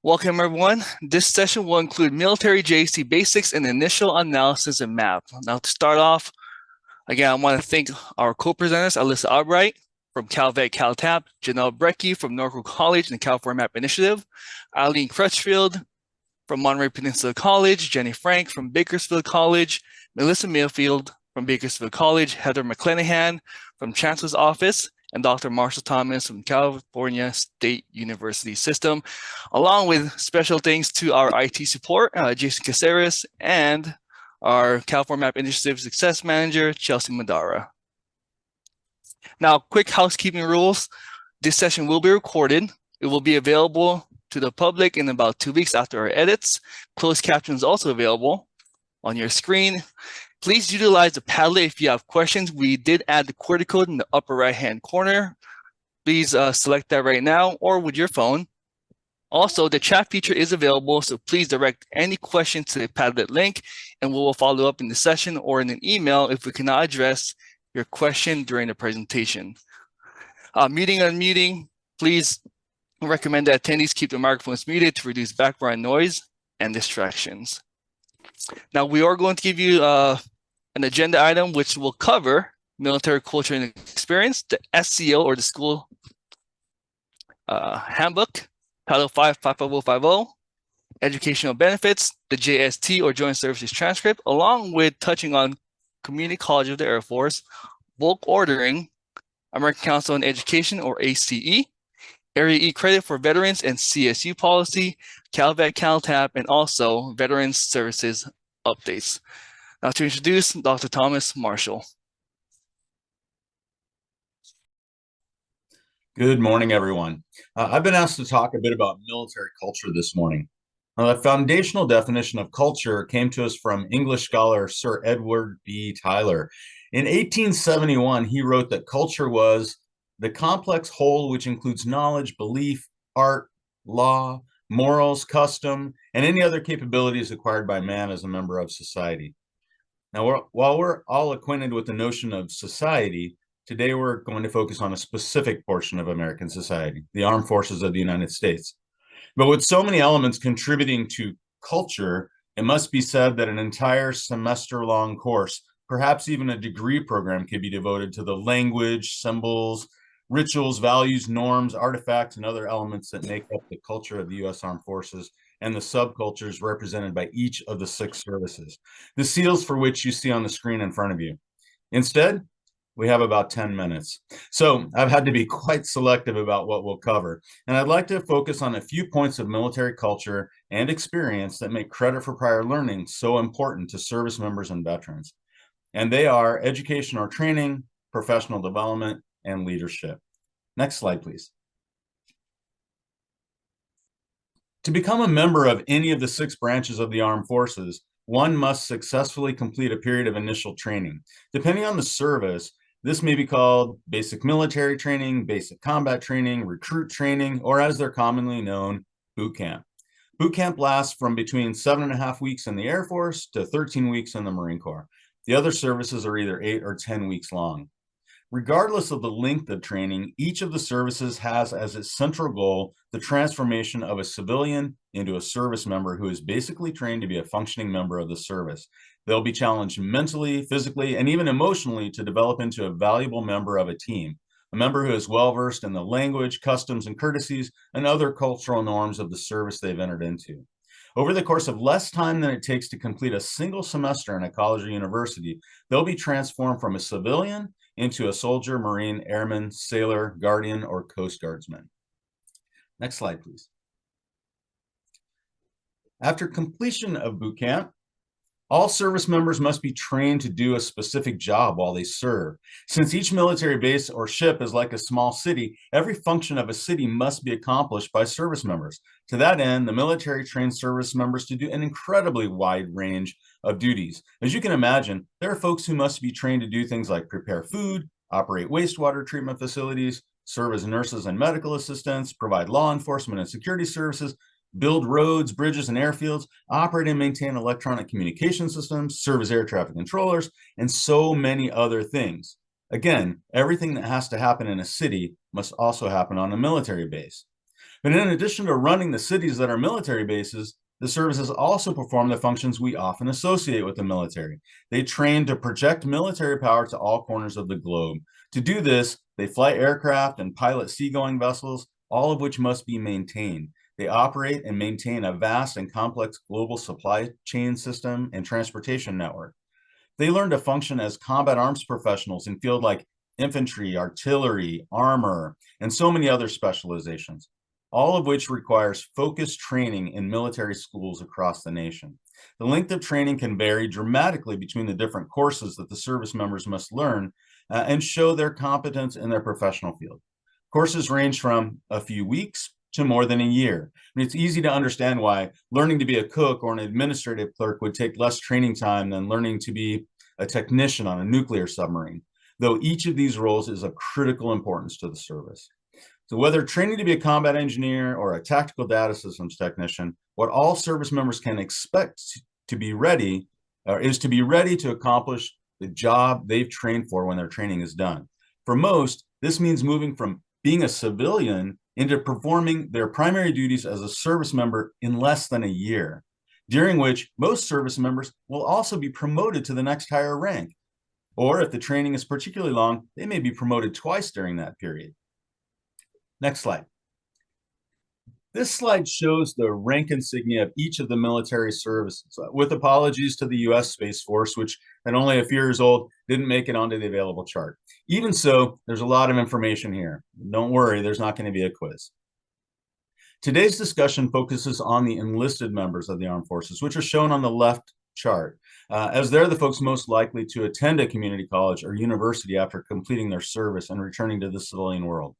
Welcome everyone. This session will include military JST basics and initial analysis and map. Now to start off, again, I want to thank our co-presenters, Alyssa Albright from CalVET, CalTAP, Janelle Brekke from Norfolk College and the California Map Initiative, Eileen Crutchfield from Monterey Peninsula College, Jenny Frank from Bakersfield College, Melissa Mayfield from Bakersfield College, Heather McClenahen from Chancellor's Office, and Dr. Marshall Thomas from California State University System, along with special thanks to our IT support, Jason Caceres, and our California Map Initiative Success Manager, Chelsea Madara. Now, quick housekeeping rules. This session will be recorded. It will be available to the public in about 2 weeks after our edits. Closed captions also available on your screen. Please utilize the Padlet if you have questions. We did add the QWERTY code in the upper right-hand corner. Please select that right now or with your phone. Also, the chat feature is available, so please direct any questions to the Padlet link, and we will follow up in the session or in an email if we cannot address your question during the presentation. Muting and unmuting, please recommend that attendees keep their microphones muted to reduce background noise and distractions. Now, we are going to give you an agenda item which will cover military culture and experience, the SCO or the school handbook, Title 5, 55050, educational benefits, the JST or Joint Services transcript, along with touching on Community College of the Air Force, bulk ordering, American Council on Education or ACE, Area E credit for veterans and CSU policy, CalVET, CalTAP, and also Veterans Services updates. Now to introduce Dr. Thomas Marshall. Good morning, everyone. I've been asked to talk a bit about military culture this morning. The foundational definition of culture came to us from English scholar Sir Edward B. Tyler. In 1871, he wrote that culture was the complex whole which includes knowledge, belief, art, law, morals, custom, and any other capabilities acquired by man as a member of society. Now, while we're all acquainted with the notion of society, today we're going to focus on a specific portion of American society, the armed forces of the United States. But with so many elements contributing to culture, it must be said that an entire semester-long course, perhaps even a degree program, could be devoted to the language, symbols, rituals, values, norms, artifacts, and other elements that make up the culture of the U.S. Armed Forces and the subcultures represented by each of the 6 services, the seals for which you see on the screen in front of you. Instead, we have about 10 minutes. So I've had to be quite selective about what we'll cover. And I'd like to focus on a few points of military culture and experience that make credit for prior learning so important to service members and veterans. And they are education or training, professional development, and leadership. Next slide, please. To become a member of any of the 6 branches of the armed forces, one must successfully complete a period of initial training. Depending on the service, this may be called basic military training, basic combat training, recruit training, or as they're commonly known, boot camp. Boot camp lasts from between 7.5 weeks in the Air Force to 13 weeks in the Marine Corps. The other services are either 8 or 10 weeks long. Regardless of the length of training, each of the services has as its central goal the transformation of a civilian into a service member who is basically trained to be a functioning member of the service. They'll be challenged mentally, physically, and even emotionally to develop into a valuable member of a team, a member who is well-versed in the language, customs, and courtesies, and other cultural norms of the service they've entered into. Over the course of less time than it takes to complete a single semester in a college or university, they'll be transformed from a civilian into a soldier, Marine, airman, sailor, guardian, or Coast Guardsman. Next slide, please. After completion of boot camp, all service members must be trained to do a specific job while they serve. Since each military base or ship is like a small city, every function of a city must be accomplished by service members. To that end, the military trains service members to do an incredibly wide range of duties. As you can imagine, there are folks who must be trained to do things like prepare food, operate wastewater treatment facilities, serve as nurses and medical assistants, provide law enforcement and security services, build roads, bridges, and airfields, operate and maintain electronic communication systems, serve as air traffic controllers, and so many other things. Again, everything that has to happen in a city must also happen on a military base. But in addition to running the cities that are military bases, the services also perform the functions we often associate with the military. They train to project military power to all corners of the globe. To do this, they fly aircraft and pilot seagoing vessels, all of which must be maintained. They operate and maintain a vast and complex global supply chain system and transportation network. They learn to function as combat arms professionals in fields like infantry, artillery, armor, and so many other specializations, all of which requires focused training in military schools across the nation. The length of training can vary dramatically between the different courses that the service members must learn and show their competence in their professional field. Courses range from a few weeks to more than a year. And it's easy to understand why learning to be a cook or an administrative clerk would take less training time than learning to be a technician on a nuclear submarine, though each of these roles is of critical importance to the service. So whether training to be a combat engineer or a tactical data systems technician, what all service members can expect to be ready is to be ready to accomplish the job they've trained for when their training is done. For most, this means moving from being a civilian into performing their primary duties as a service member in less than a year, during which most service members will also be promoted to the next higher rank. Or if the training is particularly long, they may be promoted twice during that period. Next slide. This slide shows the rank insignia of each of the military services, with apologies to the US Space Force, which at only a few years old didn't make it onto the available chart. Even so, there's a lot of information here. Don't worry, there's not going to be a quiz. Today's discussion focuses on the enlisted members of the armed forces, which are shown on the left chart, as they're the folks most likely to attend a community college or university after completing their service and returning to the civilian world.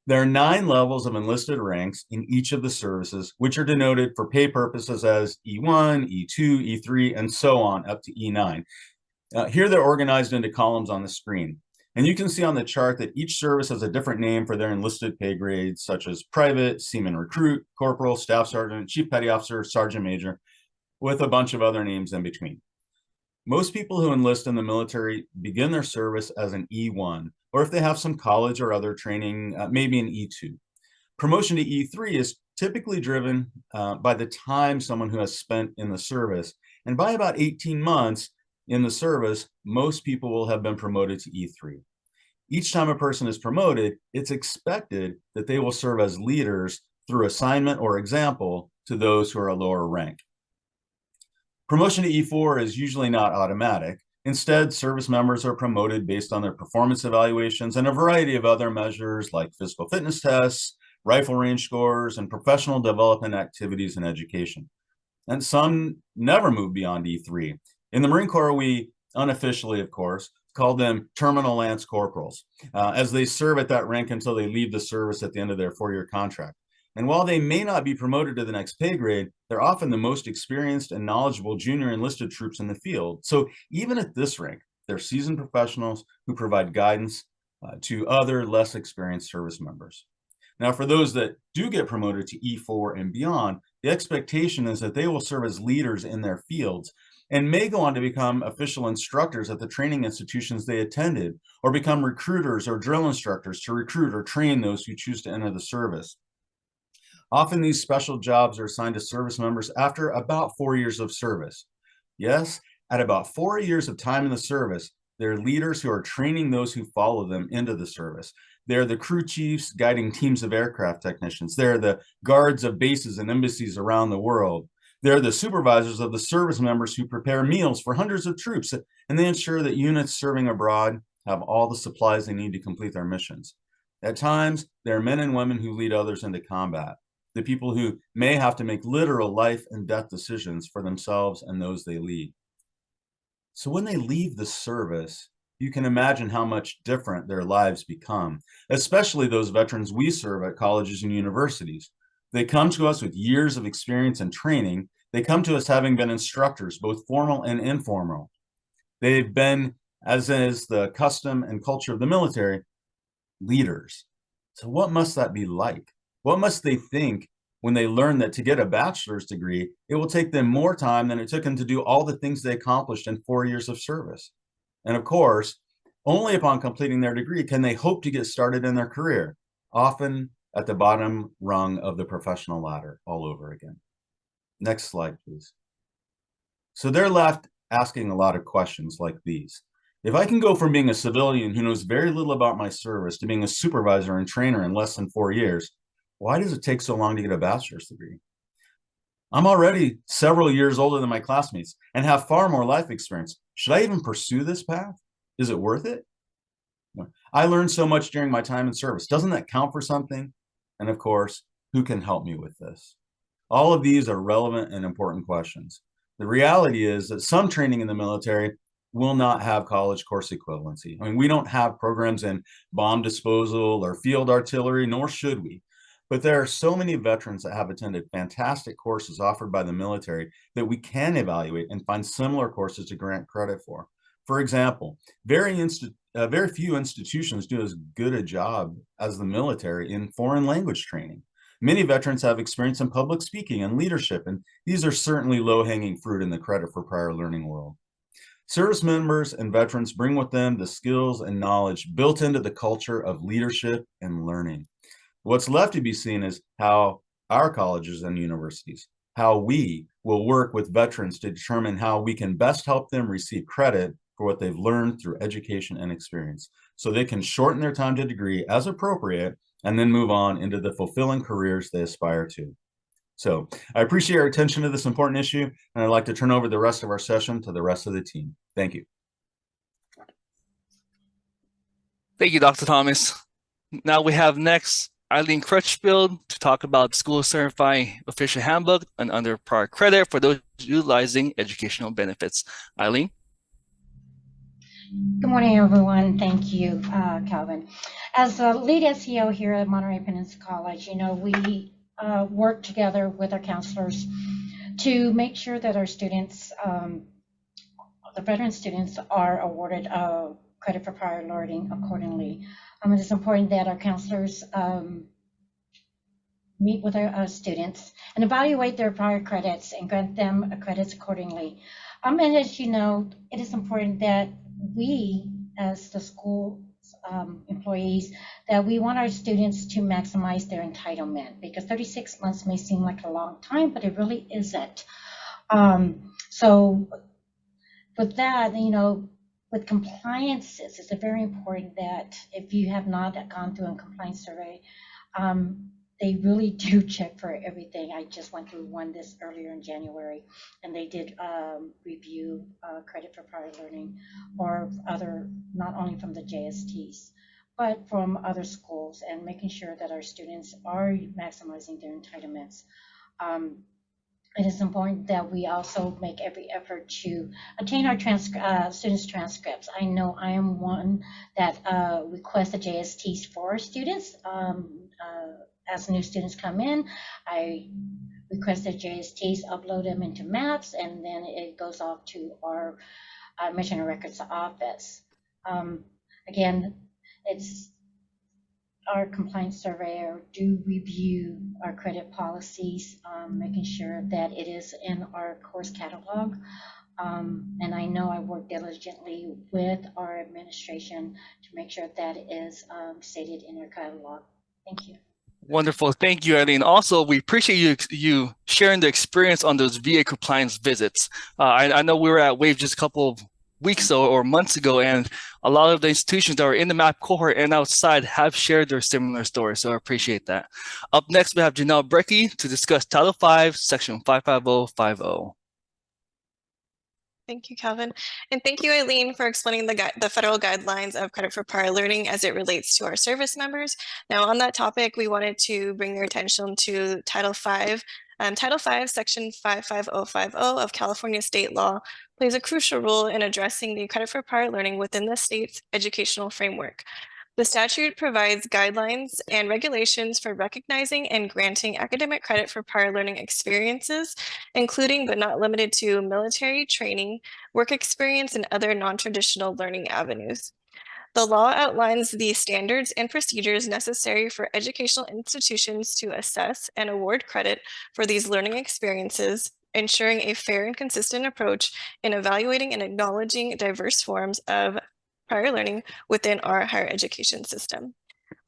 There are 9 levels of enlisted ranks in each of the services, which are denoted for pay purposes as E1, E2, E3, and so on up to E9. Here they're organized into columns on the screen. And you can see on the chart that each service has a different name for their enlisted pay grades, such as private, seaman recruit, corporal, staff sergeant, chief petty officer, sergeant major, with a bunch of other names in between. Most people who enlist in the military begin their service as an E1, or if they have some college or other training, maybe an E2. Promotion to E3 is typically driven by the time someone who has spent in the service. And by about 18 months in the service, most people will have been promoted to E3. Each time a person is promoted, it's expected that they will serve as leaders through assignment or example to those who are a lower rank. Promotion to E4 is usually not automatic. Instead, service members are promoted based on their performance evaluations and a variety of other measures like physical fitness tests, rifle range scores, and professional development activities and education. And some never move beyond E3. In the Marine Corps, we unofficially, of course, call them terminal lance corporals, as they serve at that rank until they leave the service at the end of their 4-year contract. And while they may not be promoted to the next pay grade, they're often the most experienced and knowledgeable junior enlisted troops in the field. So even at this rank, they're seasoned professionals who provide guidance to other less experienced service members. Now, for those that do get promoted to E4 and beyond, the expectation is that they will serve as leaders in their fields and may go on to become official instructors at the training institutions they attended, or become recruiters or drill instructors to recruit or train those who choose to enter the service. Often these special jobs are assigned to service members after about 4 years of service. Yes, at about 4 years of time in the service, they're leaders who are training those who follow them into the service. They're the crew chiefs guiding teams of aircraft technicians. They're the guards of bases and embassies around the world. They're the supervisors of the service members who prepare meals for hundreds of troops, and they ensure that units serving abroad have all the supplies they need to complete their missions. At times, they're men and women who lead others into combat, the people who may have to make literal life and death decisions for themselves and those they lead. So when they leave the service, you can imagine how much different their lives become, especially those veterans we serve at colleges and universities. They come to us with years of experience and training. They come to us having been instructors, both formal and informal. They've been, as is the custom and culture of the military, leaders. So what must that be like? What must they think when they learn that to get a bachelor's degree, it will take them more time than it took them to do all the things they accomplished in 4 years of service? And of course, only upon completing their degree can they hope to get started in their career. Often at the bottom rung of the professional ladder all over again. Next slide, please. So they're left asking a lot of questions like these. If I can go from being a civilian who knows very little about my service to being a supervisor and trainer in less than 4 years, why does it take so long to get a bachelor's degree? I'm already several years older than my classmates and have far more life experience. Should I even pursue this path? Is it worth it? I learned so much during my time in service. Doesn't that count for something? And of course, who can help me with this? All of these are relevant and important questions. The reality is that some training in the military will not have college course equivalency. I mean, we don't have programs in bomb disposal or field artillery, nor should we. But there are so many veterans that have attended fantastic courses offered by the military that we can evaluate and find similar courses to grant credit for. For example, very few institutions do as good a job as the military in foreign language training. Many veterans have experience in public speaking and leadership, and these are certainly low-hanging fruit in the credit for prior learning world. Service members and veterans bring with them the skills and knowledge built into the culture of leadership and learning. What's left to be seen is how our colleges and universities, how we will work with veterans to determine how we can best help them receive credit for what they've learned through education and experience, so they can shorten their time to degree as appropriate and then move on into the fulfilling careers they aspire to. So I appreciate your attention to this important issue, and I'd like to turn over the rest of our session to the rest of the team. Thank you. Thank you, Dr. Thomas. Now we have next Eileen Crutchfield to talk about School Certifying Official Handbook and under prior credit for those utilizing educational benefits. Eileen? Good morning, everyone. Thank you, Calvin. As the lead SEO here at Monterey Peninsula College, we work together with our counselors to make sure that our students, the veteran students, are awarded credit for prior learning accordingly. It is important that our counselors meet with our students and evaluate their prior credits and grant them credits accordingly. And as you know, it is important that we, as the school employees, that we want our students to maximize their entitlement, because 36 months may seem like a long time, but it really isn't. So with that, with compliances, it's very important that if you have not gone through a compliance survey, they really do check for everything. I just went through one this earlier in January, and they did review credit for prior learning or other, not only from the JSTs, but from other schools, and making sure that our students are maximizing their entitlements. It is important that we also make every effort to obtain our students' transcripts. I know I am one that requests the JSTs for our students. As new students come in, I request that JSTs upload them into maps, and then it goes off to our Mission and Records office. Again, it's our compliance surveyor do review our credit policies, making sure that it is in our course catalog. And I know I work diligently with our administration to make sure that is stated in our catalog. Thank you. Wonderful. Thank you, Eileen. Also, we appreciate you sharing the experience on those VA compliance visits. I know we were at WAVE just a couple of weeks or months ago, and a lot of the institutions that are in the MAP cohort and outside have shared their similar stories, so I appreciate that. Up next, we have Janelle Brekke to discuss Title V, Section 55050. Thank you, Calvin. And thank you, Eileen, for explaining the federal guidelines of credit for prior learning as it relates to our service members. Now, on that topic, we wanted to bring your attention to Title V. Title V, Section 55050 of California state law plays a crucial role in addressing the credit for prior learning within the state's educational framework. The statute provides guidelines and regulations for recognizing and granting academic credit for prior learning experiences, including but not limited to military training, work experience, and other non-traditional learning avenues. The law outlines the standards and procedures necessary for educational institutions to assess and award credit for these learning experiences, ensuring a fair and consistent approach in evaluating and acknowledging diverse forms of prior learning within our higher education system.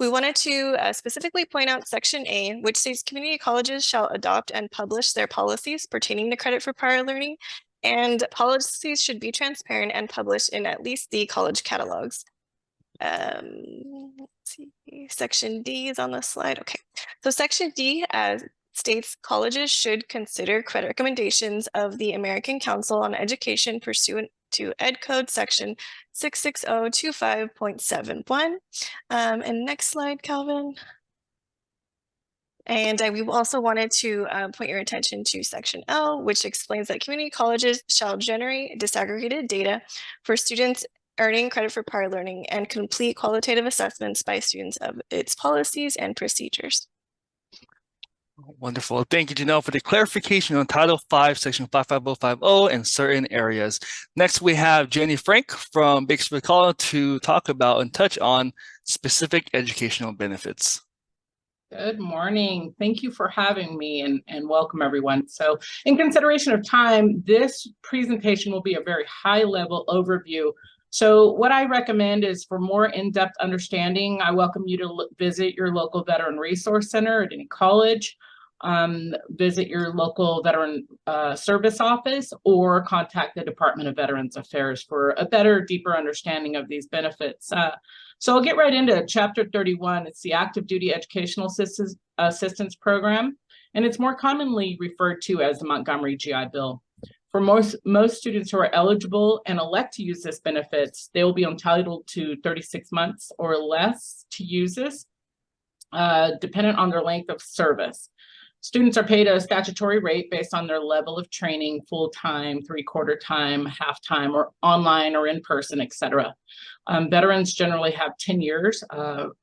We wanted to specifically point out Section A, which states community colleges shall adopt and publish their policies pertaining to credit for prior learning, and policies should be transparent and published in at least the college catalogs. Let's see, Section D is on the slide. Okay, so Section D states colleges should consider credit recommendations of the American Council on Education pursuant to Ed Code Section 66025.71. And next slide, Calvin. And we also wanted to point your attention to Section L, which explains that community colleges shall generate disaggregated data for students earning credit for prior learning and complete qualitative assessments by students of its policies and procedures. Wonderful. Thank you, Janelle, for the clarification on Title V, Section 55050 in certain areas. Next, we have Jenny Frank from Bakersfield College to talk about and touch on specific educational benefits. Good morning. Thank you for having me and welcome everyone. So in consideration of time, this presentation will be a very high level overview. So what I recommend is for more in-depth understanding, I welcome you to visit your local Veteran Resource Center at any college, visit your local Veteran Service Office, or contact the Department of Veterans Affairs for a better, deeper understanding of these benefits. So I'll get right into Chapter 31. It's the Active Duty Educational Assistance Program, and it's more commonly referred to as the Montgomery GI Bill. For most students who are eligible and elect to use this benefits, they will be entitled to 36 months or less to use this, dependent on their length of service. Students are paid a statutory rate based on their level of training, full-time, three-quarter time, half-time, or online or in-person, etc. Veterans generally have 10 years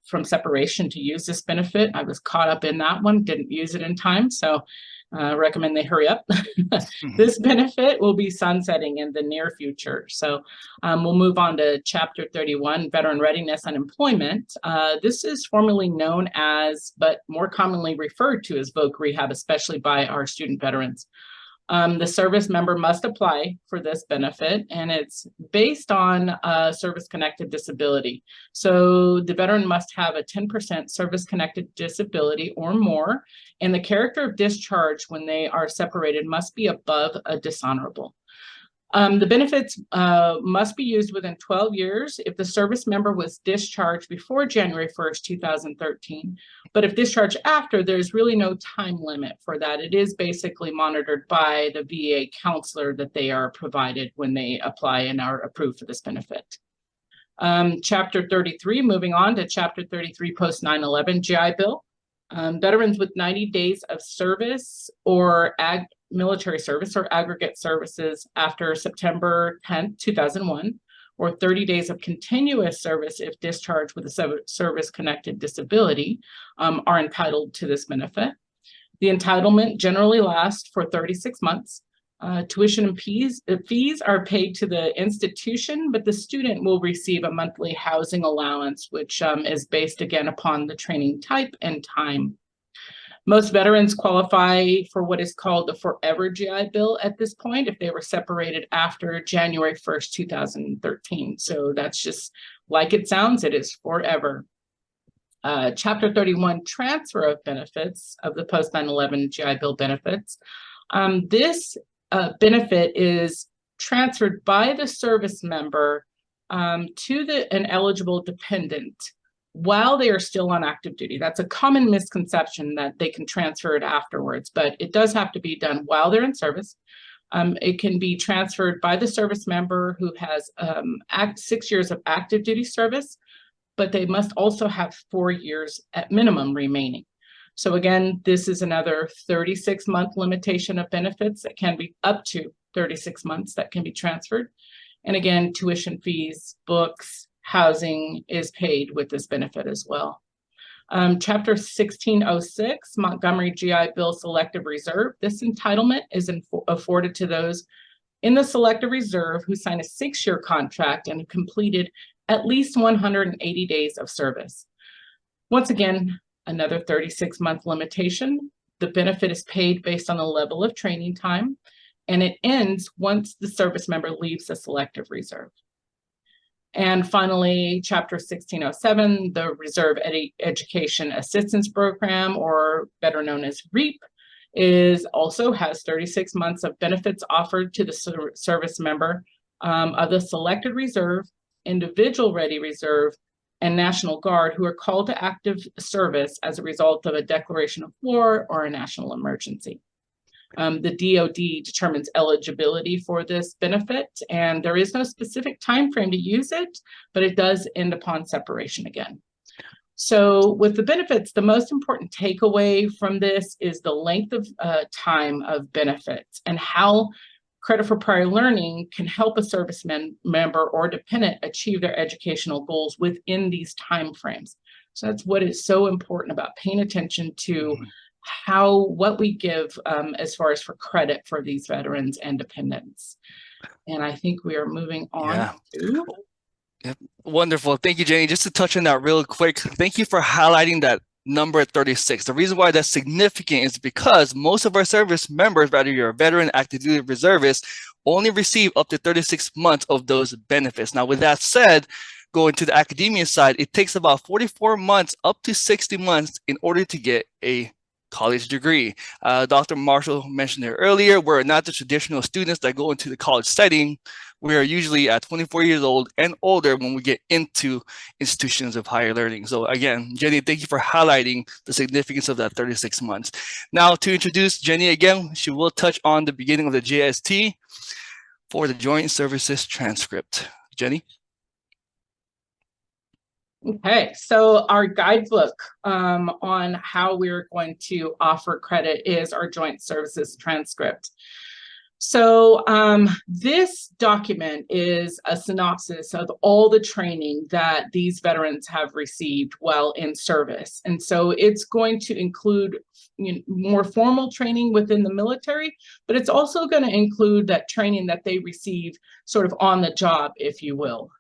from separation to use this benefit. I was caught up in that one, didn't use it in time, so recommend they hurry up. This benefit will be sunsetting in the near future. So we'll move on to Chapter 31, Veteran Readiness and Employment. This is formerly known as, but more commonly referred to as voc rehab, especially by our student veterans. The service member must apply for this benefit, and it's based on service-connected disability. So the veteran must have a 10% service-connected disability or more, and the character of discharge when they are separated must be above a dishonorable. The benefits must be used within 12 years if the service member was discharged before January 1st, 2013. But if discharged after, there's really no time limit for that. It is basically monitored by the VA counselor that they are provided when they apply and are approved for this benefit. Chapter 33, moving on to Chapter 33 post 9/11 GI Bill. Veterans with 90 days of service or military service or aggregate services after September 10th, 2001, or 30 days of continuous service if discharged with a service-connected disability are entitled to this benefit. The entitlement generally lasts for 36 months. Tuition and fees are paid to the institution, but the student will receive a monthly housing allowance, which is based again upon the training type and time. Most veterans qualify for what is called the Forever GI Bill at this point if they were separated after January 1st, 2013. So that's just like it sounds, it is forever. Chapter 31, Transfer of Benefits of the post 9/11 GI Bill benefits. This benefit is transferred by the service member to an eligible dependent while they are still on active duty. That's a common misconception that they can transfer it afterwards, but it does have to be done while they're in service. It can be transferred by the service member who has 6 years of active duty service, but they must also have 4 years at minimum remaining. So again, this is another 36-month limitation of benefits that can be up to 36 months that can be transferred. And again, tuition fees, books, housing is paid with this benefit as well. Chapter 1606, Montgomery GI Bill Selective Reserve. This entitlement is afforded to those in the Selective Reserve who sign a 6-year contract and have completed at least 180 days of service. Once again, another 36-month limitation. The benefit is paid based on the level of training time, and it ends once the service member leaves the Selective Reserve. And finally, Chapter 1607, the Reserve Education Assistance Program, or better known as REAP, also has 36 months of benefits offered to the service member of the selected reserve, individual ready reserve, and National Guard who are called to active service as a result of a declaration of war or a national emergency. The DOD determines eligibility for this benefit, and there is no specific time frame to use it, but it does end upon separation again. So with the benefits, the most important takeaway from this is the length of time of benefits and how credit for prior learning can help a service member or dependent achieve their educational goals within these time frames. So that's what is so important about paying attention to what we give as far as for credit for these veterans and dependents. And I think we are moving on to. Yep. Wonderful. Thank you, Jenny. Just to touch on that real quick, thank you for highlighting that number at 36. The reason why that's significant is because most of our service members, whether you're a veteran, active duty reservist, only receive up to 36 months of those benefits. Now, with that said, going to the academia side, it takes about 44 months up to 60 months in order to get a college degree. Dr. Marshall mentioned it earlier, we're not the traditional students that go into the college setting. We are usually at 24 years old and older when we get into institutions of higher learning. So again, Jenny, thank you for highlighting the significance of that 36 months. Now to introduce Jenny again, she will touch on the beginning of the JST for the Joint Services Transcript. Jenny? Okay, so our guidebook on how we're going to offer credit is our Joint Services Transcript. So this document is a synopsis of all the training that these veterans have received while in service. And so it's going to include more formal training within the military, but it's also going to include that training that they receive sort of on the job, if you will.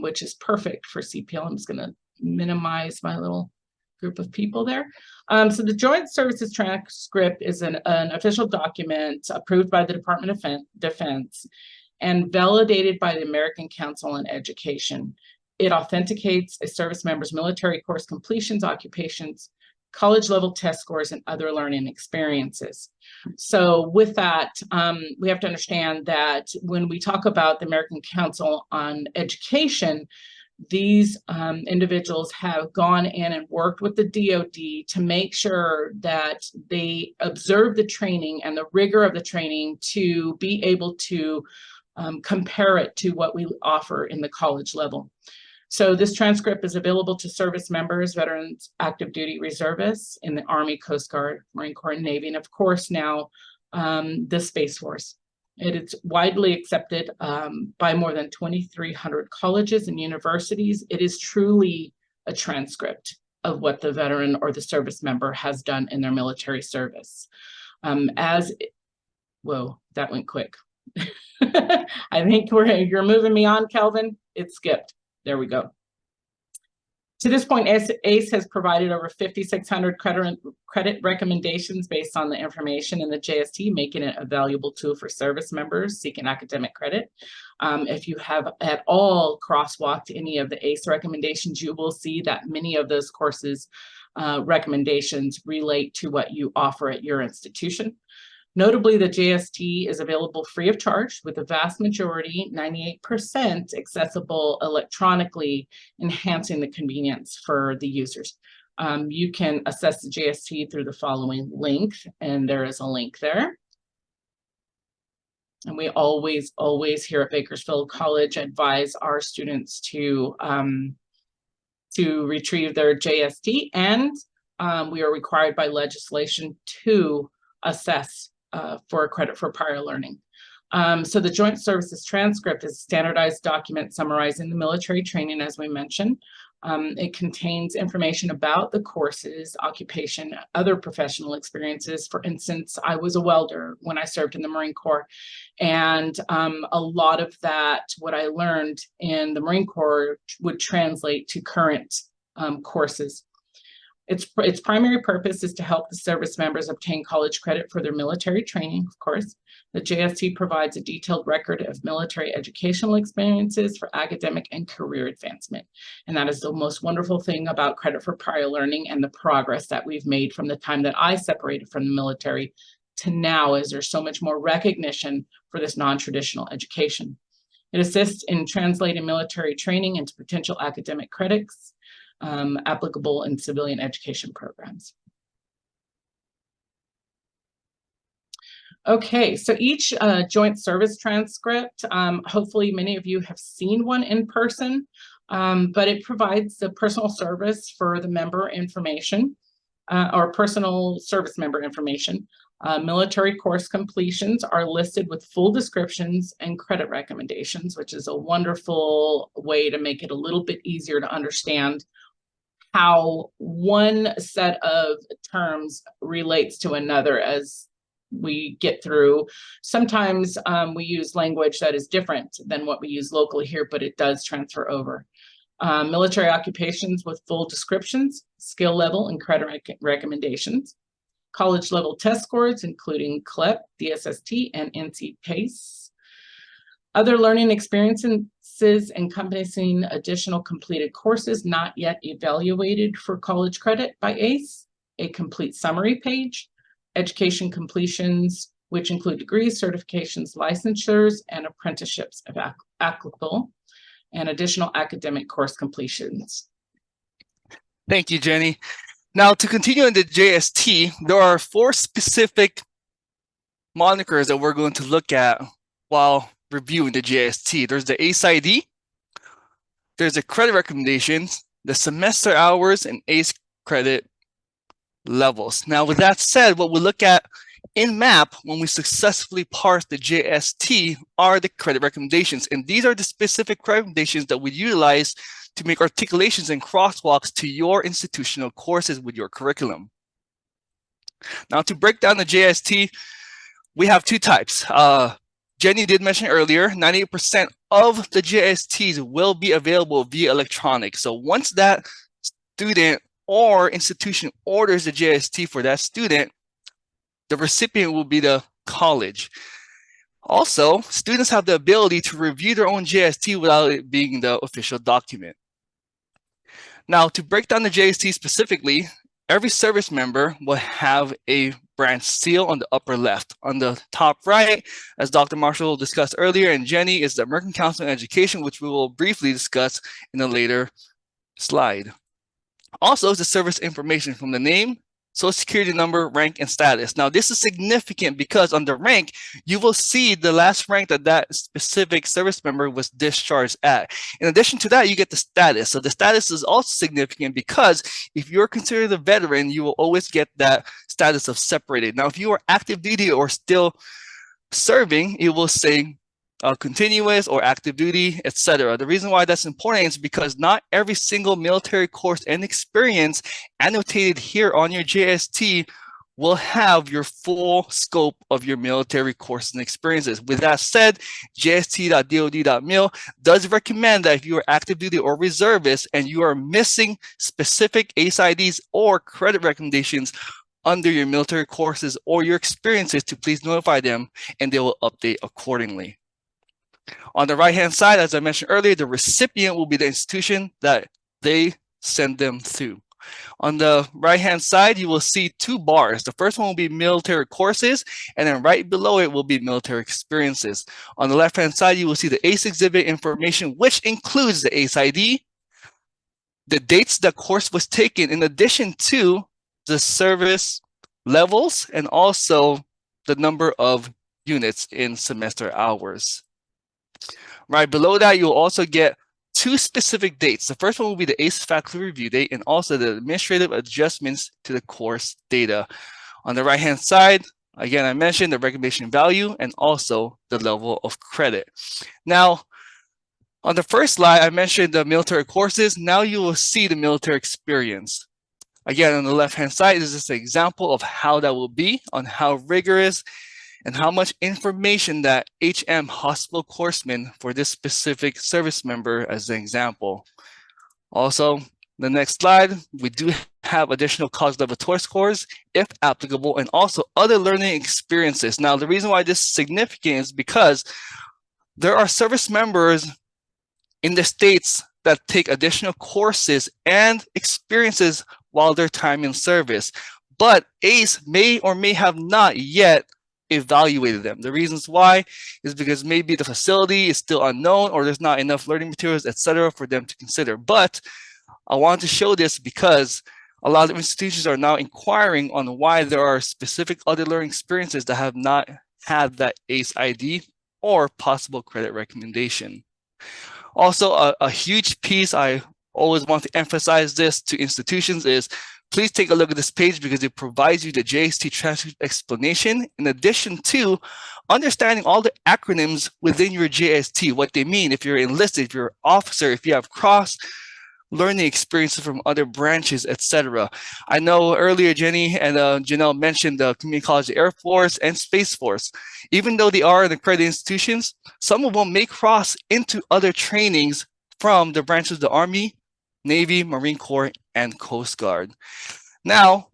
Which is perfect for CPL. I'm just going to minimize my little group of people there. So the Joint Services Transcript is an official document approved by the Department of Defense and validated by the American Council on Education. It authenticates a service member's military course completions, occupations, college level test scores, and other learning experiences. So with that, we have to understand that when we talk about the American Council on Education, these individuals have gone in and worked with the DOD to make sure that they observe the training and the rigor of the training to be able to compare it to what we offer in the college level. So this transcript is available to service members, veterans, active duty reservists in the Army, Coast Guard, Marine Corps, and Navy, and of course now the Space Force. It is widely accepted by more than 2,300 colleges and universities. It is truly a transcript of what the veteran or the service member has done in their military service. Whoa, that went quick. I think you're moving me on, Kelvin. It skipped. There we go. To this point, ACE has provided over 5,600 credit recommendations based on the information in the JST, making it a valuable tool for service members seeking academic credit. If you have at all crosswalked any of the ACE recommendations, you will see that many of those courses recommendations relate to what you offer at your institution. Notably, the JST is available free of charge, with the vast majority, 98%, accessible electronically, enhancing the convenience for the users. You can assess the JST through the following link, and there is a link there. And we always here at Bakersfield College advise our students to retrieve their JST, and we are required by legislation to assess for credit for prior learning. So the Joint Services Transcript is a standardized document summarizing the military training, as we mentioned. It contains information about the courses, occupation, other professional experiences. For instance, I was a welder when I served in the Marine Corps, and a lot of that, what I learned in the Marine Corps, would translate to current courses. Its primary purpose is to help the service members obtain college credit for their military training, of course. The JST provides a detailed record of military educational experiences for academic and career advancement. And that is the most wonderful thing about credit for prior learning and the progress that we've made from the time that I separated from the military to now, as there's so much more recognition for this non-traditional education. It assists in translating military training into potential academic credits applicable in civilian education programs. Okay, so each joint service transcript, hopefully many of you have seen one in person, but it provides the personal service for the member information or personal service member information. Military course completions are listed with full descriptions and credit recommendations, which is a wonderful way to make it a little bit easier to understand how one set of terms relates to another as we get through. Sometimes we use language that is different than what we use locally here, but it does transfer over. Military occupations with full descriptions, skill level, and credit recommendations. College level test scores, including CLEP, DSST, and NC PACE. Other learning experiences encompassing additional completed courses not yet evaluated for college credit by ACE, a complete summary page, education completions, which include degrees, certifications, licensures, and apprenticeships if applicable, and additional academic course completions. Thank you, Jenny. Now, to continue in the JST, there are 4 specific monikers that we're going to look at while reviewing the JST. There's the ACE ID, there's the credit recommendations, the semester hours, and ACE credit levels. Now, with that said, what we look at in MAP when we successfully parse the JST are the credit recommendations. And these are the specific recommendations that we utilize to make articulations and crosswalks to your institutional courses with your curriculum. Now, to break down the JST, we have 2 types. Jenny did mention earlier, 98% of the JSTs will be available via electronic. So once that student or institution orders the JST for that student, the recipient will be the college. Also, students have the ability to review their own JST without it being the official document. Now, to break down the JST specifically, every service member will have a branch seal on the upper left. On the top right, as Dr. Marshall discussed earlier, and Jenny, is the American Council on Education, which we will briefly discuss in a later slide. Also, is the service information from the name, social security number, rank, and status. Now, this is significant because under rank, you will see the last rank that that specific service member was discharged at. In addition to that, you get the status. So the status is also significant because if you're considered a veteran, you will always get that status of separated. Now, if you are active duty or still serving, it will say continuous or active duty, etc. The reason why that's important is because not every single military course and experience annotated here on your JST will have your full scope of your military courses and experiences. With that said, JST.DODED.MIL does recommend that if you are active duty or reservist and you are missing specific ACE IDs or credit recommendations under your military courses or your experiences, to please notify them and they will update accordingly. On the right-hand side, as I mentioned earlier, the recipient will be the institution that they send them to. On the right-hand side, you will see 2 bars. The first one will be military courses, and then right below it will be military experiences. On the left-hand side, you will see the ACE exhibit information, which includes the ACE ID, the dates the course was taken, in addition to the service levels, and also the number of units in semester hours. Right below that, you'll also get 2 specific dates. The first one will be the ACE faculty review date and also the administrative adjustments to the course data. On the right-hand side, again, I mentioned the recommendation value and also the level of credit. Now, on the first slide, I mentioned the military courses. Now you will see the military experience. Again, on the left-hand side is just an example of how that will be, on how rigorous and how much information that HM hospital courseman for this specific service member as an example. Also, The next slide, we do have additional college level tort scores, if applicable, and also other learning experiences. Now, the reason why this is significant is because there are service members in the states that take additional courses and experiences while their time in service, but ACE may or may have not yet evaluated them. The reasons why is because maybe the facility is still unknown or there's not enough learning materials, etc., for them to consider. But I wanted to show this because a lot of institutions are now inquiring on why there are specific other learning experiences that have not had that ACE ID or possible credit recommendation. Also, a huge piece, I always want to emphasize this to institutions, is please take a look at this page because it provides you the JST transcript explanation in addition to understanding all the acronyms within your JST, what they mean, if you're enlisted, if you're an officer, if you have cross learning experiences from other branches, etc. I know earlier Jenny and Janelle mentioned the Community College Air Force and Space Force. Even though they are accredited institutions, some of them may cross into other trainings from the branches of the Army, Navy, Marine Corps, and Coast Guard. Now,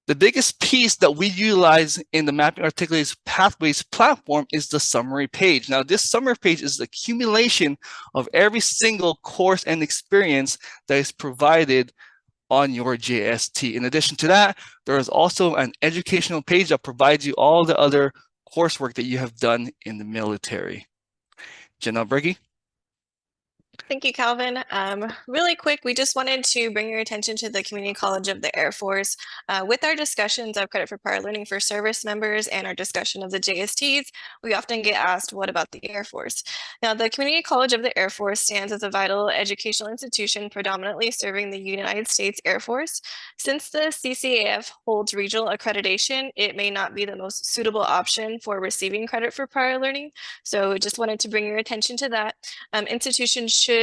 the biggest piece that we utilize in the Mapping Articulated Pathways platform is the summary page. Now, this summary page is the accumulation of every single course and experience that is provided on your JST. In addition to that, there is also an educational page that provides you all the other coursework that you have done in the military. Janelle, Brekke. Thank you, Calvin. Really quick, we just wanted to bring your attention to the Community College of the Air Force. With our discussions of credit for prior learning for service members and our discussion of the JSTs, we often get asked, what about the Air Force? Now, the Community College of the Air Force stands as a vital educational institution predominantly serving the United States Air Force. Since the CCAF holds regional accreditation, it may not be the most suitable option for receiving credit for prior learning. So just wanted to bring your attention to that. Institutions should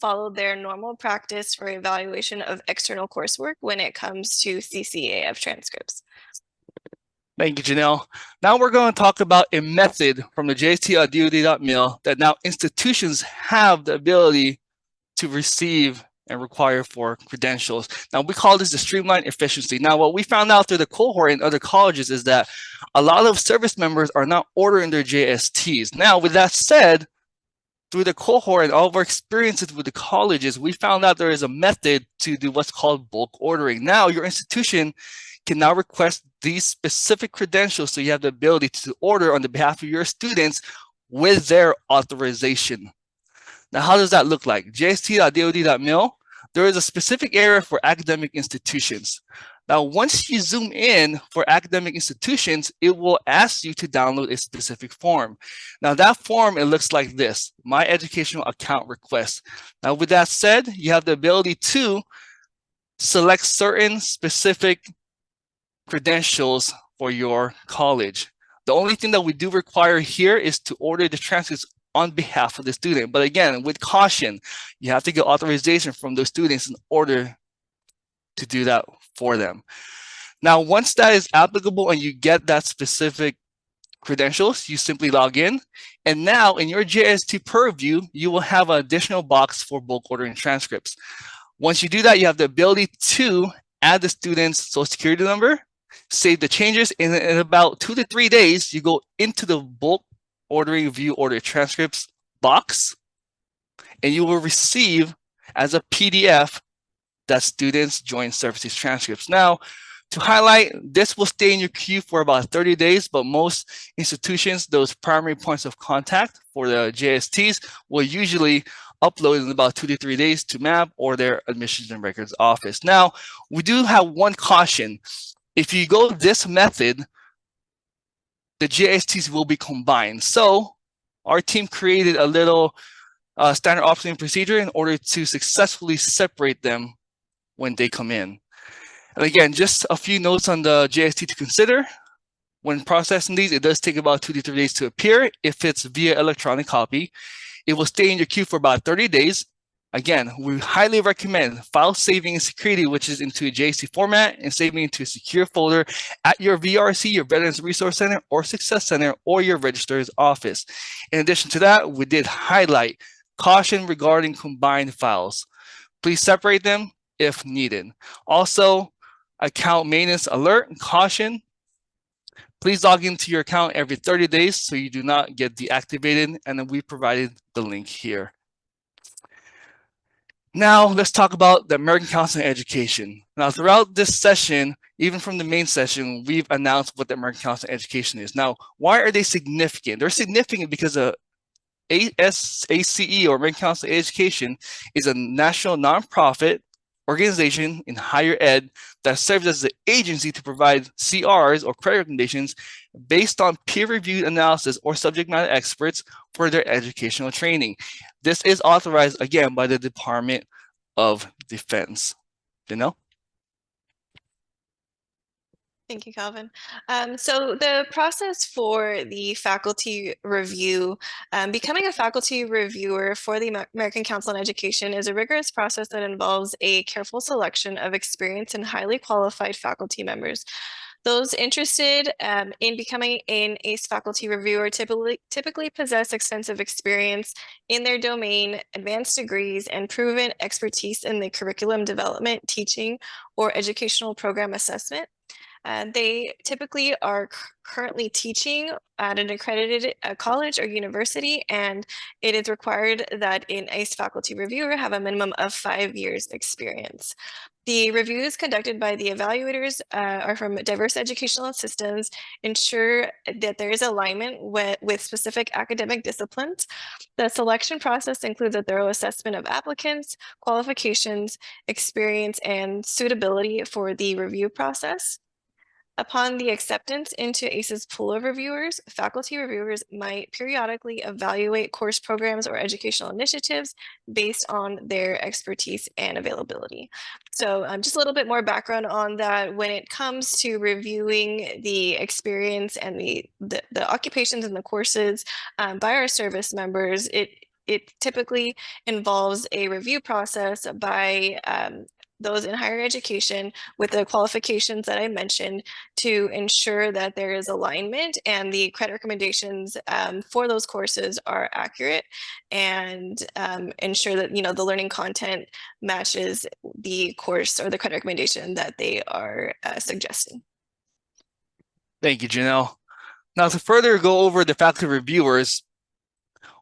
follow their normal practice for evaluation of external coursework when it comes to CCAF transcripts. Thank you, Janelle. Now we're going to talk about a method from the JST.DODED.MIL that now institutions have the ability to receive and require for credentials. Now we call this the streamlined efficiency. Now what we found out through the cohort in other colleges is that a lot of service members are not ordering their JSTs. Now with that said, through the cohort and all of our experiences with the colleges, we found out there is a method to do what's called bulk ordering. Now your institution can now request these specific credentials so you have the ability to order on the behalf of your students with their authorization. Now, how does that look like? JST.DODED.MIL, there is a specific area for academic institutions. Now, once you zoom in for academic institutions, it will ask you to download a specific form. Now, that form, it looks like this, My Educational Account Request. Now, with that said, you have the ability to select certain specific credentials for your college. The only thing that we do require here is to order the transcripts on behalf of the student. But again, with caution, you have to get authorization from those students in order to do that for them. Now, once that is applicable and you get that specific credentials, you simply log in. And now in your JST purview, you will have an additional box for bulk ordering transcripts. Once you do that, you have the ability to add the student's social security number, save the changes, and in about 2 to 3 days, you go into the bulk ordering view order transcripts box, and you will receive as a PDF that students join services transcripts. Now, to highlight, this will stay in your queue for about 30 days, but most institutions, those primary points of contact for the JSTs will usually upload in about 2 to 3 days to MAP or their admissions and records office. Now, we do have one caution. If you go this method, the JSTs will be combined. So our team created a little standard operating procedure in order to successfully separate them when they come in. And again, just a few notes on the JST to consider. When processing these, it does take about 2 to 3 days to appear. If it's via electronic copy, it will stay in your queue for about 30 days. Again, we highly recommend file saving and security, which is into a JST format and saving into a secure folder at your VRC, your Veterans Resource Center or Success Center, or your registrar's office. In addition to that, we did highlight caution regarding combined files. Please separate them. if needed. Also, account maintenance alert and caution. Please log into your account every 30 days so you do not get deactivated, and then we provided the link here. Now, let's talk about the American Council on Education. Now, throughout this session, even from the main session, we've announced what the American Council on Education is. Now, why are they significant? They're significant because ACE, or American Council on Education, is a national nonprofit organization in higher ed that serves as the agency to provide CRs or credit recommendations based on peer-reviewed analysis or subject matter experts for their educational training. This is authorized, again, by the Department of Defense. Janelle? Thank you, Calvin. So the process for the faculty review, becoming a faculty reviewer for the American Council on Education is a rigorous process that involves a careful selection of experienced and highly qualified faculty members. Those interested in becoming an ACE faculty reviewer typically possess extensive experience in their domain, advanced degrees, and proven expertise in the curriculum development, teaching, or educational program assessment. They typically are currently teaching at an accredited college or university, and it is required that an ACE faculty reviewer have a minimum of 5 years experience. The reviews conducted by the evaluators are from diverse educational systems, ensure that there is alignment with specific academic disciplines. The selection process includes a thorough assessment of applicants, qualifications, experience, and suitability for the review process. Upon the acceptance into ACE's pool of reviewers, faculty reviewers might periodically evaluate course programs or educational initiatives based on their expertise and availability. So just a little bit more background on that. When it comes to reviewing the experience and the occupations and the courses by our service members, it typically involves a review process by those in higher education with the qualifications that I mentioned to ensure that there is alignment and the credit recommendations for those courses are accurate, and ensure that the learning content matches the course or the credit recommendation that they are suggesting. Thank you, Janelle. Now, to further go over the faculty reviewers,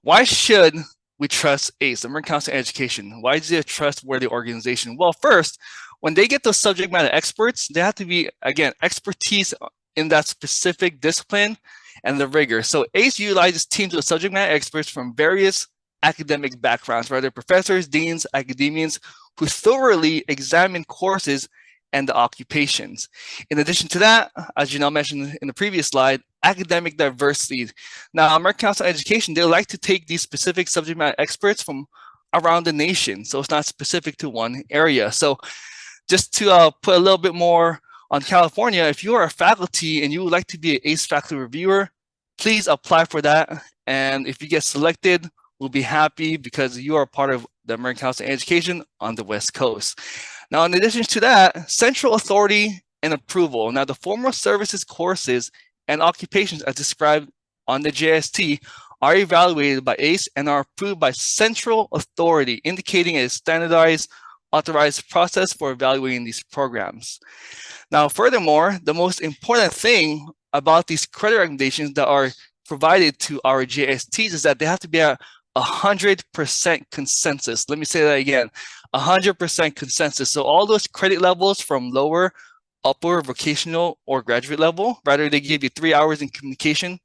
why should we trust ACE, American Council on Education? Why is it a trustworthy organization? Well, first, when they get those subject matter experts, they have to be, again, expertise in that specific discipline and the rigor. So ACE utilizes teams of subject matter experts from various academic backgrounds, whether professors, deans, academians, who thoroughly examine courses and the occupations. In addition to that, as Janelle mentioned in the previous slide, academic diversity. Now, American Council on Education, they like to take these specific subject matter experts from around the nation, so it's not specific to one area. So just to put a little bit more on California, if you are a faculty and you would like to be an ACE faculty reviewer, please apply for that. And if you get selected, we'll be happy because you are part of the American Council on Education on the West Coast. Now, in addition to that, central authority and approval. Now, the formal services courses and occupations as described on the JST are evaluated by ACE and are approved by central authority, indicating a standardized, authorized process for evaluating these programs. Now, furthermore, the most important thing about these credit recommendations that are provided to our JSTs is that they have to be a 100% consensus. Let me say that again, 100% consensus. So all those credit levels from lower, upper, vocational, or graduate level, rather they give you 3 hours in communication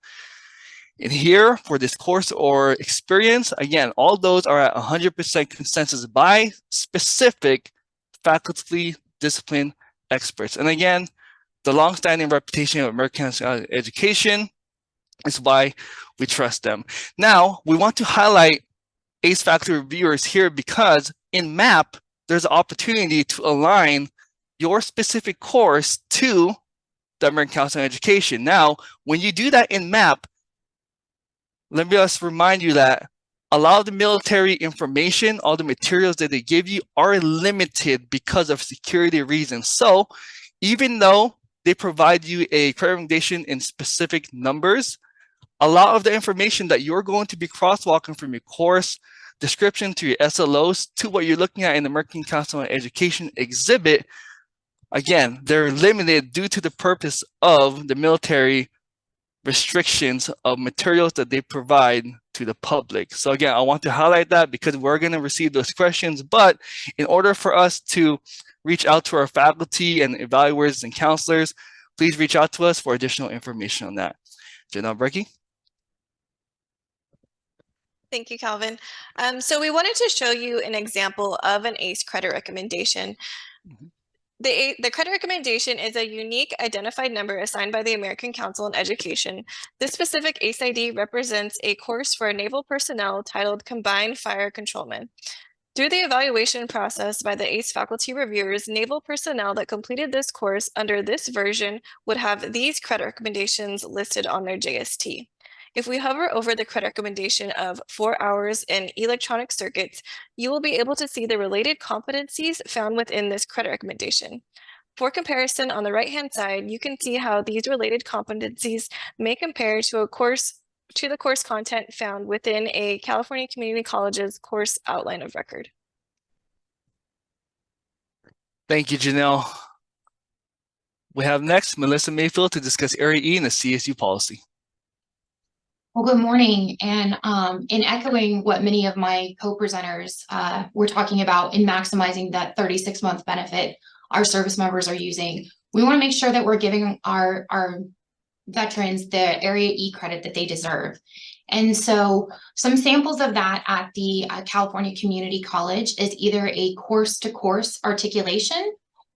in here for this course or experience. Again, all those are at 100% consensus by specific faculty discipline experts. And again, the longstanding reputation of American Education is why we trust them. Now, we want to highlight ACE faculty reviewers here because in MAP, there's an opportunity to align your specific course to the American Council on Education. Now, when you do that in MAP, let me just remind you that a lot of the military information, all the materials that they give you are limited because of security reasons. So even though they provide you a credit recommendation in specific numbers, a lot of the information that you're going to be crosswalking from your course description to your SLOs to what you're looking at in the American Council on Education exhibit, again, they're limited due to the purpose of the military restrictions of materials that they provide to the public. So again, I want to highlight that because we're going to receive those questions, but in order for us to reach out to our faculty and evaluators and counselors, please reach out to us for additional information on that. Janelle, Brekke? Thank you, Calvin. So we wanted to show you an example of an ACE credit recommendation. The credit recommendation is a unique identified number assigned by the American Council on Education. This specific ACE ID represents a course for naval personnel titled Combined Fire Controlman. Through the evaluation process by the ACE faculty reviewers, naval personnel that completed this course under this version would have these credit recommendations listed on their JST. If we hover over the credit recommendation of 4 hours in electronic circuits, you will be able to see the related competencies found within this credit recommendation. For comparison, on the right-hand side, you can see how these related competencies may compare to the course content found within a California Community College's course outline of record. Thank you, Janelle. We have next Melissa Mayfield to discuss Area E and the CSU policy. Well, good morning. And in echoing what many of my co-presenters were talking about in maximizing that 36-month benefit our service members are using, we want to make sure that we're giving our veterans the Area E credit that they deserve. And so some samples of that at the California Community College is either a course-to-course articulation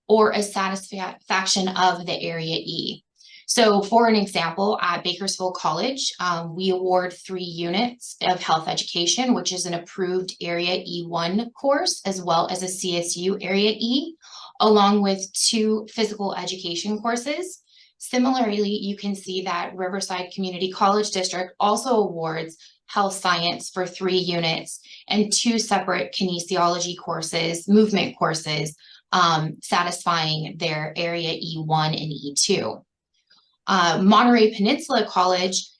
or a satisfaction of the Area E. So for an example, at Bakersfield College, we award 3 units of health education, which is an approved Area E1 course, as well as a CSU Area E, along with 2 physical education courses. Similarly, you can see that Riverside Community College District also awards health science for 3 units and 2 separate kinesiology courses, movement courses, satisfying their Area E1 and E2. Monterey Peninsula College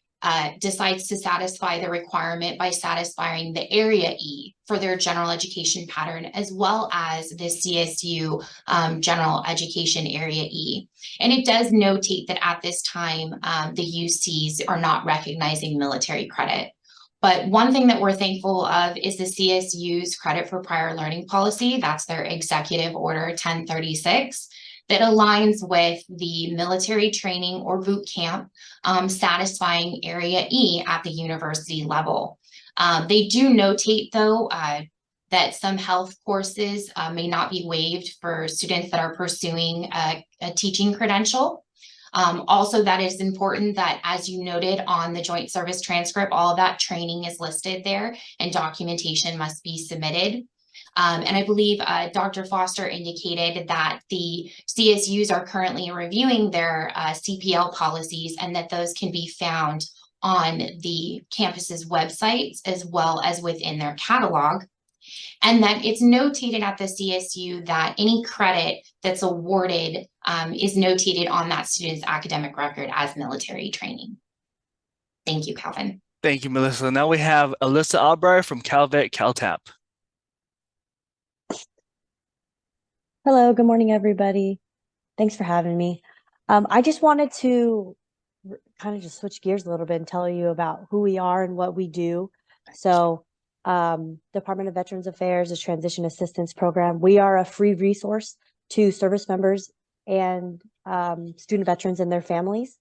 decides to satisfy the requirement by satisfying the Area E for their general education pattern, as well as the CSU general education Area E. And it does notate that at this time, the UCs are not recognizing military credit. But one thing that we're thankful of is the CSU's credit for prior learning policy. That's their Executive Order 1036. That aligns with the military training or boot camp satisfying Area E at the university level. They do notate, though, that some health courses may not be waived for students that are pursuing a teaching credential. Also, that is important that, as you noted on the joint service transcript, all of that training is listed there and documentation must be submitted. And I believe Dr. Foster indicated that the CSUs are currently reviewing their CPL policies and that those can be found on the campus's websites as well as within their catalog. And that it's notated at the CSU that any credit that's awarded is notated on that student's academic record as military training. Thank you, Calvin. Thank you, Melissa. Now we have Alyssa Albright from CalVET, CalTAP. Hello, good morning, everybody. Thanks for having me. I just wanted to kind of just switch gears a little bit and tell you about who we are and what we do. So Department of Veterans Affairs, the Transition Assistance Program, we are a free resource to service members and student veterans and their families.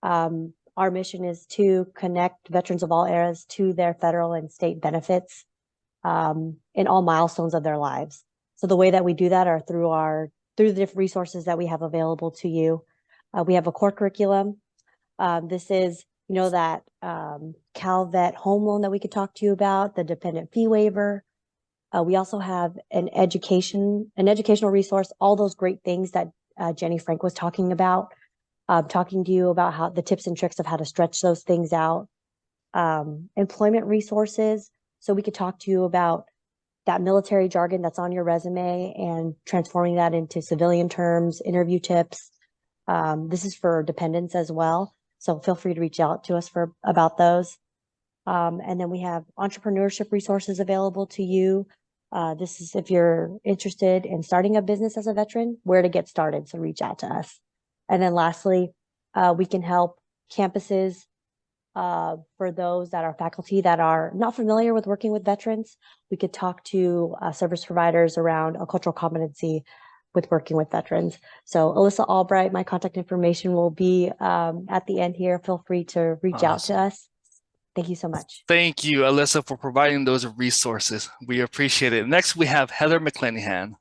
Our mission is to connect veterans of all eras to their federal and state benefits in all milestones of their lives. So the way that we do that are through the different resources that we have available to you. We have a core curriculum. This is, that CalVET home loan that we could talk to you about, the dependent fee waiver. We also have an educational resource, all those great things that Jenny Frank was talking about, talking to you about how the tips and tricks of how to stretch those things out. Employment resources. So we could talk to you about that military jargon that's on your resume and transforming that into civilian terms, interview tips. This is for dependents as well. So feel free to reach out to us about those. And then we have entrepreneurship resources available to you. This is if you're interested in starting a business as a veteran, where to get started. So reach out to us. And then lastly, we can help campuses for those that are faculty that are not familiar with working with veterans. We could talk to service providers around a cultural competency with working with veterans. So Alyssa Albright, my contact information will be at the end here. Feel free to reach out to us. Thank you so much. Thank you, Alyssa, for providing those resources. We appreciate it. Next, we have Heather McClenahen.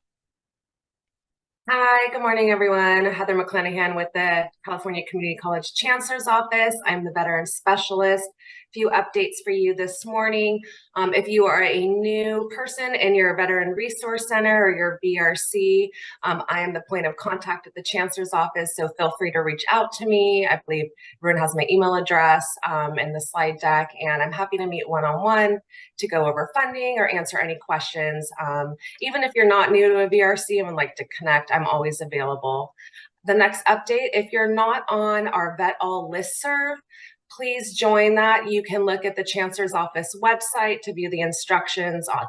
Hi, good morning, everyone. Heather McClenahen with the California Community College Chancellor's Office. I'm the Veteran Specialist. A few updates for you this morning. If you are a new person in your Veteran Resource Center or your VRC, I am the point of contact at the Chancellor's Office, so feel free to reach out to me. I believe everyone has my email address in the slide deck, and I'm happy to meet one-on-one to go over funding or answer any questions. Even if you're not new to a VRC and would like to connect, I'm always available. The next update, if you're not on our Vet All listserv, please join that. You can look at the Chancellor's Office website to view the instructions on,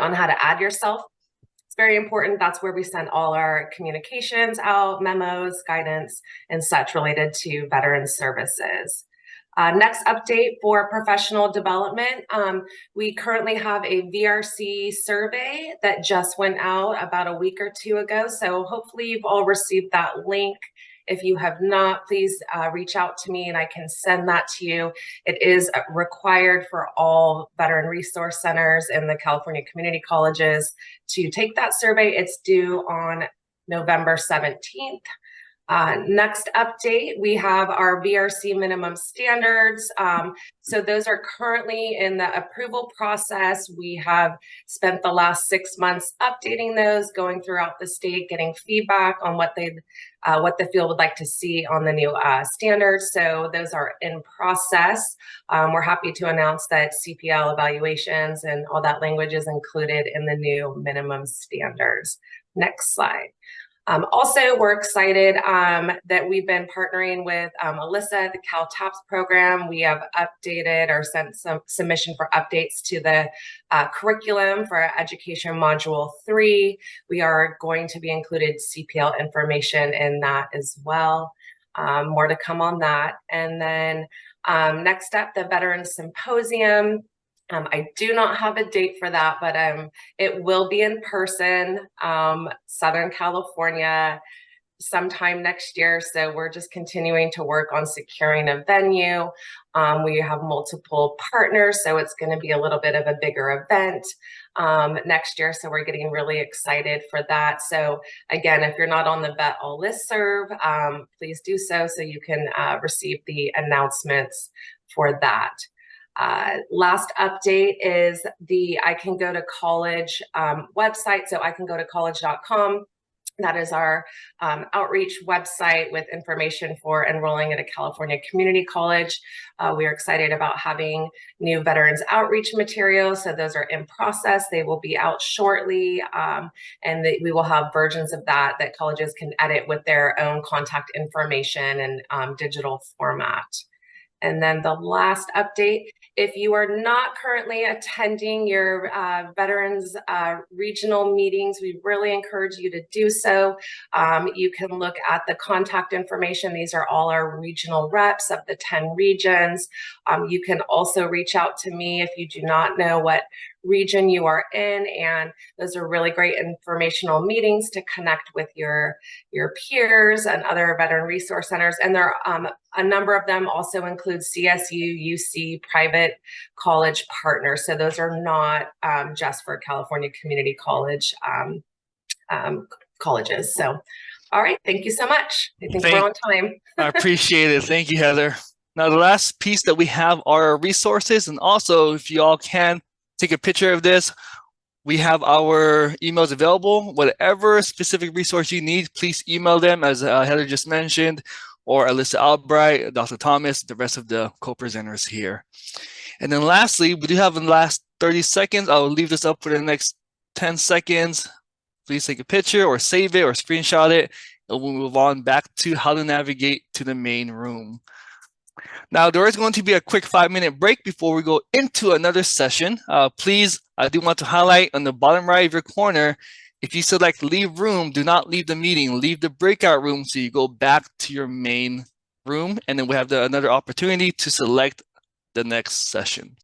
on how to add yourself. It's very important. That's where we send all our communications out, memos, guidance, and such related to veteran services. Next update for professional development. We currently have a VRC survey that just went out about a week or two ago. So hopefully you've all received that link. If you have not, please reach out to me and I can send that to you. It is required for all veteran resource centers and the California community colleges to take that survey. It's due on November 17th. Next update, we have our VRC minimum standards. So those are currently in the approval process. We have spent the last 6 months updating those, going throughout the state, getting feedback on what the field would like to see on the new standards. So those are in process. We're happy to announce that CPL evaluations and all that language is included in the new minimum standards. Next slide. Also, we're excited that we've been partnering with Alyssa, the CalTAP program. We have updated or sent some submission for updates to the curriculum for Education Module 3. We are going to be included CPL information in that as well. More to come on that. And then next up, the Veterans Symposium. I do not have a date for that, but it will be in person, Southern California, sometime next year. So we're just continuing to work on securing a venue. We have multiple partners, so it's going to be a little bit of a bigger event next year. So we're getting really excited for that. So again, if you're not on the Vet All listserv, please do so you can receive the announcements for that. Last update is the I Can Go to College website. So I can go to college.com. That is our outreach website with information for enrolling at a California community college. We are excited about having new veterans outreach materials. So those are in process. They will be out shortly. And we will have versions of that colleges can edit with their own contact information and digital format. And then the last update, if you are not currently attending your veterans regional meetings, we really encourage you to do so. You can look at the contact information. These are all our regional reps of the 10 regions. You can also reach out to me if you do not know what region you are in, and those are really great informational meetings to connect with your peers and other veteran resource centers. And there are a number of them also include CSU, UC, private college partners. So those are not just for California community college colleges. So, all right, thank you so much. I think we're on time. I appreciate it. Thank you, Heather. Now, the last piece that we have are our resources, and also if you all can take a picture of this. We have our emails available. Whatever specific resource you need, please email them, as Heather just mentioned, or Alyssa Albright, Dr. Thomas, the rest of the co-presenters here. And then lastly, we do have in the last 30 seconds. I'll leave this up for the next 10 seconds. Please take a picture or save it or screenshot it. And we'll move on back to how to navigate to the main room. Now, there is going to be a quick 5-minute break before we go into another session. Please, I do want to highlight on the bottom right of your corner, if you select leave room, do not leave the meeting, leave the breakout room so you go back to your main room, and then we have another opportunity to select the next session.